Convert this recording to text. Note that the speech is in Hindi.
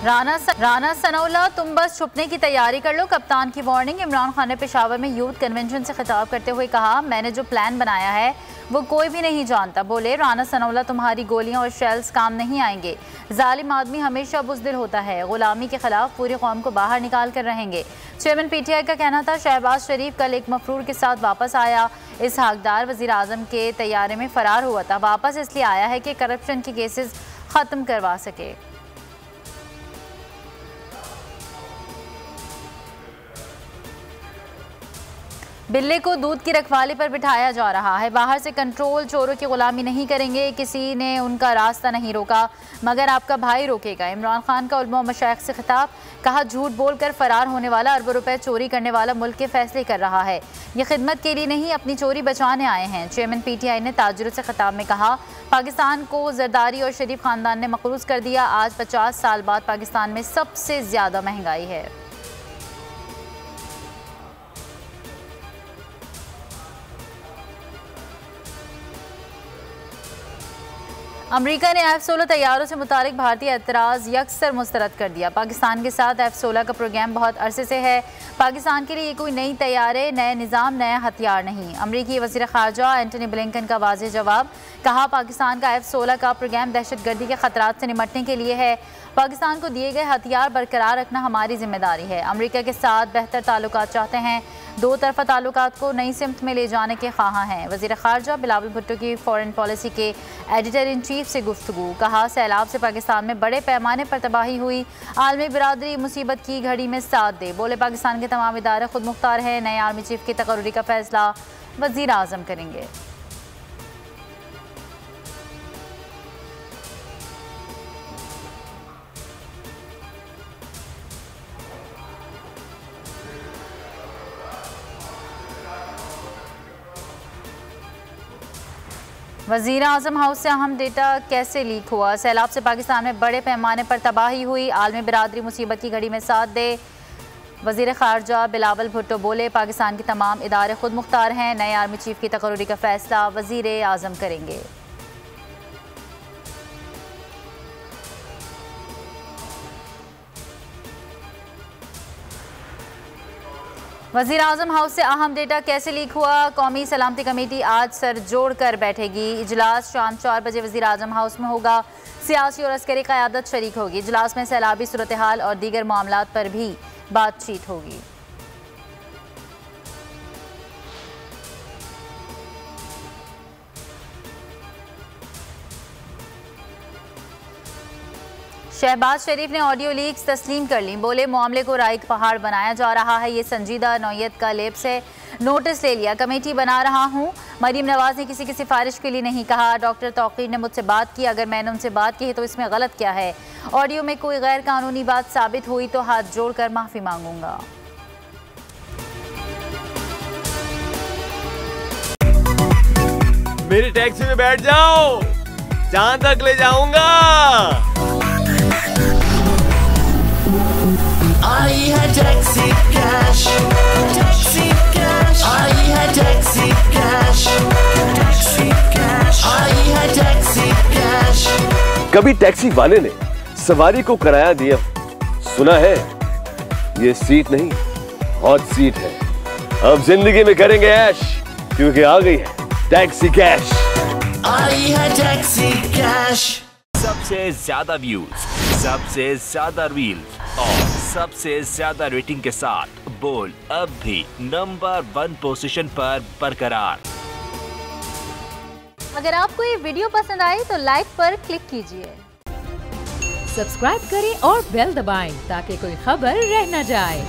राना सनौला, तुम बस छुपने की तैयारी कर लो, कप्तान की वार्निंग। इमरान खान ने पेशावर में यूथ कन्वेंशन से खिताब करते हुए कहा, मैंने जो प्लान बनाया है वो कोई भी नहीं जानता। बोले, राना सनौला, तुम्हारी गोलियां और शेल्स काम नहीं आएंगे। जालिम आदमी हमेशा बुज़दिल होता है, गुलामी के खिलाफ पूरी कौम को बाहर निकाल कर रहेंगे। चेयरमैन PTI का कहना था, शहबाज शरीफ कल एक मफरूर के साथ वापस आया। इस हकदार वज़ीर आज़म के तैयारे में फ़रार हुआ था। वापस इसलिए आया है कि करप्शन के केसेस ख़त्म करवा सके। बिल्ली को दूध की रखवाली पर बिठाया जा रहा है। बाहर से कंट्रोल, चोरों की गुलामी नहीं करेंगे। किसी ने उनका रास्ता नहीं रोका, मगर आपका भाई रोकेगा। इमरान खान का उलमा मशाइख से खिताब, कहा, झूठ बोलकर फरार होने वाला, अरबों रुपए चोरी करने वाला मुल्क के फैसले कर रहा है। ये खिदमत के लिए नहीं, अपनी चोरी बचाने आए हैं। चेयरमैन PTI ने ताजिरों से खिताब में कहा, पाकिस्तान को जरदारी और शरीफ खानदान ने मकरूज कर दिया। आज 50 साल बाद पाकिस्तान में सबसे ज्यादा महंगाई है। अमरीका ने F-16 तैयारों से मुतालिक भारतीय एतराज़ यकसर मुस्तरद कर दिया। पाकिस्तान के साथ F-16 का प्रोग्राम बहुत अरसे से है। पाकिस्तान के लिए ये कोई नई तैयारी, नए निज़ाम, नया हथियार नहीं। अमरीकी वज़ीर ख़ारजा एंटनी ब्लिंकन का वाज़ेह जवाब, कहा, पाकिस्तान का F-16 का प्रोग्राम दहशतगर्दी के ख़तरात से निपटने के लिए है। पाकिस्तान को दिए गए हथियार बरकरार रखना हमारी जिम्मेदारी है। अमरीका के साथ बेहतर ताल्लुकात चाहते हैं, दो तरफा ताल्लुकात को नई सिमत में ले जाने के ख्वाहां हैं। वज़ीर ख़ारजा बिलावल भुट्टो की फ़ॉरेन पॉलिसी के एडिटर इन चीफ से गुफ्तगू, कहा, सैलाब से पाकिस्तान में बड़े पैमाने पर तबाही हुई। आलमी बिरादरी मुसीबत की घड़ी में साथ दे। बोले, पाकिस्तान के तमाम इदारे खुद मुख्तार हैं। नए आर्मी चीफ की तकर्री का फैसला वज़ीर आज़म करेंगे। वज़ीर आज़म हाउस से अहम डेटा कैसे लीक हुआ? सैलाब से पाकिस्तान में बड़े पैमाने पर तबाही हुई। आलमी बिरादरी मुसीबत की घड़ी में साथ दे। वज़ीर ख़ारजा बिलावल भुट्टो बोले, पाकिस्तान के तमाम इदारे खुद मुख्तार हैं। नए आर्मी चीफ की तकर्री का फैसला वज़ीर आज़म करेंगे। वज़ीर आज़म हाउस से अहम डेटा कैसे लीक हुआ? कौमी सलामती कमेटी आज सर जोड़ कर बैठेगी। इजलास शाम 4 बजे वज़ीर आज़म हाउस में होगा। सियासी और अस्करी क़यादत शरीक होगी। इजलास में सैलाबी सूरत हाल और दीगर मामलात पर भी बातचीत होगी। शहबाज शरीफ ने ऑडियो लीक्स तस्लीम कर ली। बोले, मामले को राय का पहाड़ बनाया जा रहा है। ये संजीदा नौयत का लेप्स है। नोटिस ले लिया, कमेटी बना रहा हूँ। मरीम नवाज ने किसी की सिफारिश के लिए नहीं कहा। डॉक्टर तौकीर ने मुझसे बात की। अगर मैंने उनसे बात की है तो इसमें गलत क्या है? ऑडियो में कोई गैर कानूनी बात साबित हुई तो हाथ जोड़कर माफ़ी मांगूंगा। मेरी टैक्सी में बैठ जाओ, जहां तक ले जाऊंगा। आई है टैक्सी कैश, टैक्सी कैश, आई है टैक्सी कैश, टैक्सी कैश, आई है टैक्सी कैश। कभी टैक्सी वाले ने सवारी को किराया दिया, सुना है? ये सीट नहीं, हॉट सीट है। अब जिंदगी में करेंगे ऐश, क्योंकि आ गई है टैक्सी कैश। आई है टैक्सी कैश। सबसे ज्यादा व्यूज, सबसे ज्यादा रील्स और सबसे ज्यादा रेटिंग के साथ बोल अब भी नंबर 1 पोजीशन पर बरकरार। अगर आपको ये वीडियो पसंद आई तो लाइक पर क्लिक कीजिए, सब्सक्राइब करें और बेल दबाएं ताकि कोई खबर रह न जाए।